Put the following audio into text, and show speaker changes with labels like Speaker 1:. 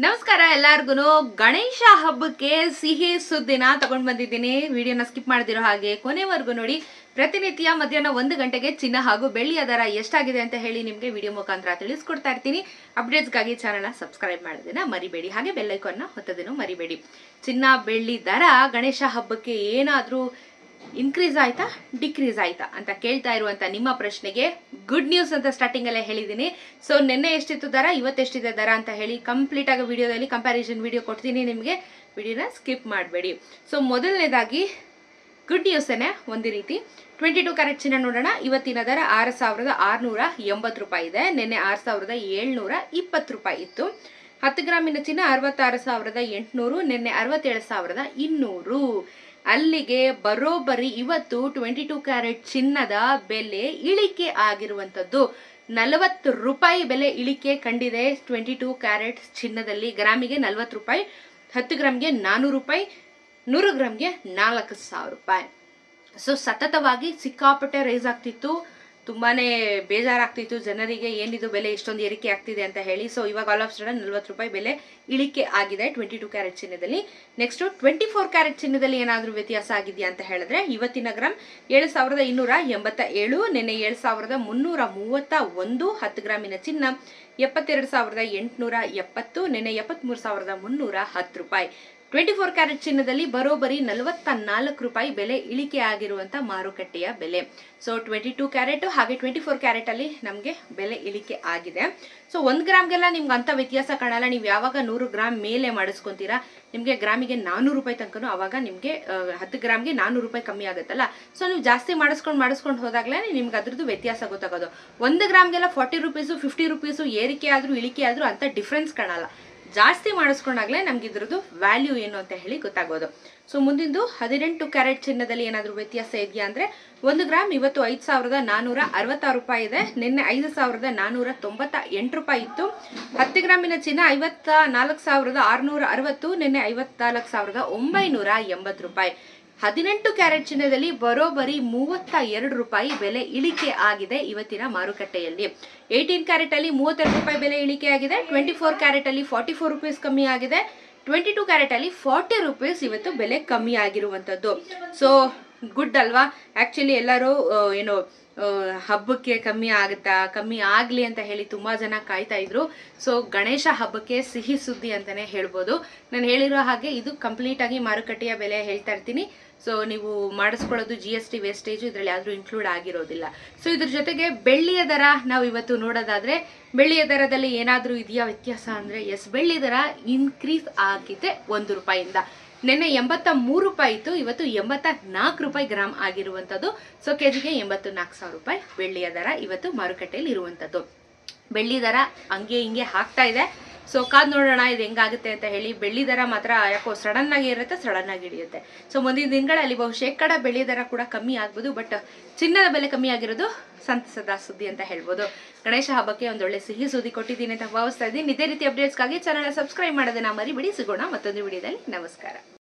Speaker 1: ನಮಸ್ಕಾರ ಎಲ್ಲರಿಗೂ ಗಣೇಶ ಹಬ್ಬಕ್ಕೆ ಸಿಹಿ ಸುದ್ದಿನ ತಗೊಂಡು ಬಂದಿದ್ದೀನಿ. ವಿಡಿಯೋನ ಸ್ಕಿಪ್ ಮಾಡದಿರೋ ಹಾಗೆ ಕೊನೆವರೆಗೂ ನೋಡಿ. ಪ್ರತಿನಿತ್ಯ ಮಧ್ಯಾಹ್ನ 1 ಗಂಟೆಗೆ ಚಿನ್ನ ಹಾಗೂ ಬೆಳ್ಳಿಯ ದರ ಎಷ್ಟಾಗಿದೆ ಅಂತ ಹೇಳಿ ನಿಮಗೆ ವಿಡಿಯೋ ಮುಖಾಂತರ ತಿಳಿಸ್ಕೊಡ್ತಾ ಇರ್ತೀನಿ. ಅಪ್ಡೇಟ್ಸ್ಗಾಗಿ ಚಾನಲ್ನ ಸಬ್ಸ್ಕ್ರೈಬ್ ಮಾಡೋದನ್ನ ಮರಿಬೇಡಿ, ಹಾಗೆ ಬೆಲ್ ಐಕಾನ್ನ ಒತ್ತೋದನ್ನು ಮರಿಬೇಡಿ. ಚಿನ್ನ ಬೆಳ್ಳಿ ದರ ಗಣೇಶ ಹಬ್ಬಕ್ಕೆ ಏನಾದರೂ ಇನ್ಕ್ರೀಸ್ ಆಯ್ತಾ ಡಿಕ್ರೀಸ್ ಆಯ್ತಾ ಅಂತ ಕೇಳ್ತಾ ಇರುವಂತ ನಿಮ್ಮ ಪ್ರಶ್ನೆಗೆ ಗುಡ್ ನ್ಯೂಸ್ ಅಂತ ಸ್ಟಾರ್ಟಿಂಗ್ ಅಲ್ಲೇ ಹೇಳಿದೀನಿ. ಸೊ ನಿನ್ನೆ ಎಷ್ಟಿತ್ತು ದರ, ಇವತ್ತೆಷ್ಟಿದೆ ದರ ಅಂತ ಹೇಳಿ ಕಂಪ್ಲೀಟ್ ಆಗಿ ವಿಡಿಯೋದಲ್ಲಿ ಕಂಪ್ಯಾರಿಸನ್ ವಿಡಿಯೋ ಕೊಡ್ತೀನಿ ನಿಮಗೆ. ವಿಡಿಯೋನ ಸ್ಕಿಪ್ ಮಾಡಬೇಡಿ. ಸೊ ಮೊದಲನೇದಾಗಿ ಗುಡ್ ನ್ಯೂಸ್ ಒಂದು ರೀತಿ 22 ಕ್ಯಾರೆಟ್ ಚಿನ್ನ ನೋಡೋಣ. ಇವತ್ತಿನ ದರ 6,680 ರೂಪಾಯಿ ಇದೆ. ನಿನ್ನೆ 6,720 ರೂಪಾಯಿ ಇತ್ತು. 10 ಗ್ರಾಮಿನ ಚಿನ್ನ 66,800, ನಿನ್ನೆ 67,200. ಅಲ್ಲಿಗೆ ಬರೋಬ್ಬರಿ ಇವತ್ತು 22 ಕ್ಯಾರೆಟ್ ಚಿನ್ನದ ಬೆಲೆ ಇಳಿಕೆ ಆಗಿರುವಂತದ್ದು. 40 ರೂಪಾಯಿ ಬೆಲೆ ಇಳಿಕೆ ಕಂಡಿದೆ 22 ಕ್ಯಾರೆಟ್ ಚಿನ್ನದಲ್ಲಿ. ಗ್ರಾಮಿಗೆ 40 ರೂಪಾಯಿ, 10 ಗ್ರಾಮ್ಗೆ 400 ರೂಪಾಯಿ, 100 ಗ್ರಾಮ್ಗೆ 4,000 ರೂಪಾಯಿ. ಸೊ ಸತತವಾಗಿ ಸಿಕ್ಕಾಪಟ್ಟೆ ರೈಸ್ ಆಗ್ತಿತ್ತು. ತುಂಬಾನೇ ಬೇಜಾರಾಗ್ತಿತ್ತು ಜನರಿಗೆ, ಏನಿದು ಬೆಲೆ ಇಷ್ಟೊಂದು ಏರಿಕೆ ಆಗ್ತಿದೆ ಅಂತ ಹೇಳಿ. ಸೊ ಇವಾಗ ಆಲ್ ಆಫ್ ಸಡನ್ 40 ರೂಪಾಯಿ ಬೆಲೆ ಇಳಿಕೆ ಆಗಿದೆ 22 ಕ್ಯಾರೆಟ್ ಚಿನ್ನದಲ್ಲಿ. ನೆಕ್ಸ್ಟ್ 24 ಕ್ಯಾರೆಟ್ ಚಿನ್ನದಲ್ಲಿ ಏನಾದ್ರೂ ವ್ಯತ್ಯಾಸ ಆಗಿದೆಯಾ ಅಂತ ಹೇಳಿದ್ರೆ, ಇವತ್ತಿನ ಗ್ರಾಮ್ 7,287, ನಿನ್ನೆ 7,331. 10 ಗ್ರಾಮಿನ ಚಿನ್ನ 72,870, ನಿನ್ನೆ 73,310 ರೂಪಾಯಿ. 24 ಕ್ಯಾರೆಟ್ ಚಿನ್ನದಲ್ಲಿ ಬರೋಬ್ಬರಿ 44 ರೂಪಾಯಿ ಬೆಲೆ ಇಳಿಕೆ ಆಗಿರುವಂತ ಮಾರುಕಟ್ಟೆಯ ಬೆಲೆ. ಸೊ 22 ಕ್ಯಾರೆಟ್ ಹಾಗೆ 24 ಕ್ಯಾರೆಟ್ ಅಲ್ಲಿ ನಮ್ಗೆ ಬೆಲೆ ಇಳಿಕೆ ಆಗಿದೆ. ಸೊ 1 ಗ್ರಾಮ್ಗೆಲ್ಲ ನಿಮ್ಗೆ ಅಂತ ವ್ಯತ್ಯಾಸ ಕಾಣಲ್ಲ. ನೀವು ಯಾವಾಗ 100 ಗ್ರಾಮ್ ಮೇಲೆ ಮಾಡಿಸ್ಕೊಂತೀರಾ ನಿಮ್ಗೆ ಗ್ರಾಮಿಗೆ 400 ರೂಪಾಯಿ ತನಕನೂ ಅವಾಗ ನಿಮ್ಗೆ 10 ಗ್ರಾಮ್ಗೆ 400 ರೂಪಾಯಿ ಕಮ್ಮಿ ಆಗುತ್ತಲ್ಲ. ಸೊ ನೀವು ಜಾಸ್ತಿ ಮಾಡಿಸ್ಕೊಂಡು ಹೋದಾಗ್ಲೇ ನಿಮ್ಗೆ ಅದ್ರದ್ದು ವ್ಯತ್ಯಾಸ ಗೊತ್ತಾಗೋದು. 1 ಗ್ರಾಮ್ಗೆಲ್ಲ 40 ರೂಪೀಸು 50 ರೂಪೀಸು ಏರಿಕೆ ಆದ್ರೂ ಇಳಿಕೆ ಆದ್ರೂ ಅಂತ ಡಿಫ್ರೆನ್ಸ್ ಕಾಣಲ್ಲ. ಜಾಸ್ತಿ ಮಾಡಿಸ್ಕೊಂಡಾಗ್ಲೇ ನಮ್ಗೆ ಇದ್ರದ್ದು ವ್ಯಾಲ್ಯೂ ಏನು ಅಂತ ಹೇಳಿ ಗೊತ್ತಾಗೋದು. ಸೊ ಮುಂದಿಂದು 18 ಕ್ಯಾರೆಟ್ ಚಿನ್ನದಲ್ಲಿ ಏನಾದ್ರೂ ವ್ಯತ್ಯಾಸ ಇದೆಯಾ ಅಂದ್ರೆ, 1 ಗ್ರಾಮ್ ಇವತ್ತು 5,466 ರೂಪಾಯಿ ಇದೆ. ನಿನ್ನೆ 5,498 ರೂಪಾಯಿ ಇತ್ತು. 10 ಗ್ರಾಮಿನ ಚಿನ್ನ 54,660, ನಿನ್ನೆ 54,980 ರೂಪಾಯಿ. 18 ಕ್ಯಾರೆಟ್ ಚಿನ್ನದಲ್ಲಿ ಬರೋಬ್ಬರಿ 32 ರೂಪಾಯಿ ಬೆಲೆ ಇಳಿಕೆ ಆಗಿದೆ ಇವತ್ತಿನ ಮಾರುಕಟ್ಟೆಯಲ್ಲಿ. 18 ಕ್ಯಾರೆಟ್ ಅಲ್ಲಿ 32 ರೂಪಾಯಿ ಬೆಲೆ ಇಳಿಕೆ ಆಗಿದೆ. 24 ಕ್ಯಾರೆಟ್ ಅಲ್ಲಿ 44 ರೂಪೀಸ್ ಕಮ್ಮಿ ಆಗಿದೆ. 22 ಕ್ಯಾರೆಟ್ ಅಲ್ಲಿ 40 ರೂಪೀಸ್ ಇವತ್ತು ಬೆಲೆ ಕಮ್ಮಿ ಆಗಿರುವಂತದ್ದು. ಸೊ ಗುಡ್ ಅಲ್ವಾ? ಆಕ್ಚುಲಿ ಎಲ್ಲರೂ ಏನು ಹಬ್ಬಕ್ಕೆ ಕಮ್ಮಿ ಆಗುತ್ತಾ, ಕಮ್ಮಿ ಆಗ್ಲಿ ಅಂತ ಹೇಳಿ ತುಂಬಾ ಜನ ಕಾಯ್ತಾ ಇದ್ರು. ಸೊ ಗಣೇಶ ಹಬ್ಬಕ್ಕೆ ಸಿಹಿ ಸುದ್ದಿ ಅಂತಾನೆ ಹೇಳ್ಬೋದು. ನಾನು ಹೇಳಿರೋ ಹಾಗೆ ಇದು ಕಂಪ್ಲೀಟ್ ಆಗಿ ಮಾರುಕಟ್ಟೆಯ ಬೆಲೆ ಹೇಳ್ತಾ ಇರ್ತೀನಿ. ಸೊ ನೀವು ಮಾಡಿಸ್ಕೊಳ್ಳೋದು GST ವೇಸ್ಟೇಜ್ ಇದ್ರಲ್ಲಿ ಯಾವ್ದು ಇನ್ಕ್ಲೂಡ್ ಆಗಿರೋದಿಲ್ಲ. ಸೊ ಇದ್ರ ಜೊತೆಗೆ ಬೆಳ್ಳಿಯ ದರ ನಾವು ಇವತ್ತು ನೋಡೋದಾದ್ರೆ, ಬೆಳ್ಳಿಯ ದರದಲ್ಲಿ ಏನಾದ್ರೂ ಇದೆಯಾ ವ್ಯತ್ಯಾಸ ಅಂದ್ರೆ, ಎಸ್ ಬೆಳ್ಳಿ ದರ ಇನ್ಕ್ರೀಸ್ ಆಗಿದೆ 1 ರೂಪಾಯಿಯಿಂದ. ನಿನ್ನೆ 83 ರೂಪಾಯಿ ಇತ್ತು, ಇವತ್ತು 84 ರೂಪಾಯಿ ಗ್ರಾಮ್ ಆಗಿರುವಂತದ್ದು. ಸೊ ಕೆಜಿಗೆ 84,000 ರೂಪಾಯಿ ಬೆಳ್ಳಿಯ ದರ ಇವತ್ತು ಮಾರುಕಟ್ಟೆಯಲ್ಲಿ ಇರುವಂತದ್ದು. ಬೆಳ್ಳಿ ದರ ಹಂಗೆ ಹಿಂಗೆ ಹಾಕ್ತಾ ಇದೆ. ಸೊ ಕಾದ್ ನೋಡೋಣ ಇದು ಹೆಂಗಾಗುತ್ತೆ ಅಂತ ಹೇಳಿ. ಬೆಳ್ಳಿ ದರ ಮಾತ್ರ ಯಾಕೋ ಸಡನ್ ಆಗಿ ಇರುತ್ತೆ, ಸಡನ್ ಆಗಿ ಹಿಡಿಯುತ್ತೆ. ಸೊ ಮುಂದಿನ ದಿನಗಳಲ್ಲಿ ಬಹುಶೇಕಡ ಬೆಳ್ಳಿ ದರ ಕೂಡ ಕಮ್ಮಿ ಆಗ್ಬೋದು. ಬಟ್ ಚಿನ್ನದ ಬೆಲೆ ಕಮ್ಮಿ ಆಗಿರೋದು ಸಂತಸದ ಸುದ್ದಿ ಅಂತ ಹೇಳ್ಬೋದು. ಗಣೇಶ ಹಬ್ಬಕ್ಕೆ ಒಂದೊಳ್ಳೆ ಸಿಹಿ ಸುದ್ದಿ ಕೊಟ್ಟಿದ್ದೀನಿ ಅಂತ ಭಾವಿಸ್ತಾ ಇದ್ದೀನಿ. ಇದೇ ರೀತಿ ಅಪ್ಡೇಟ್ಸ್ಗಾಗಿ ಚಾನಲ್ ಸಬ್ಸ್ಕ್ರೈಬ್ ಮಾಡೋದನ್ನ ಮರಿಬೇಡಿ. ಸಿಗೋಣ ಮತ್ತೊಂದು ವಿಡಿಯೋದಲ್ಲಿ. ನಮಸ್ಕಾರ.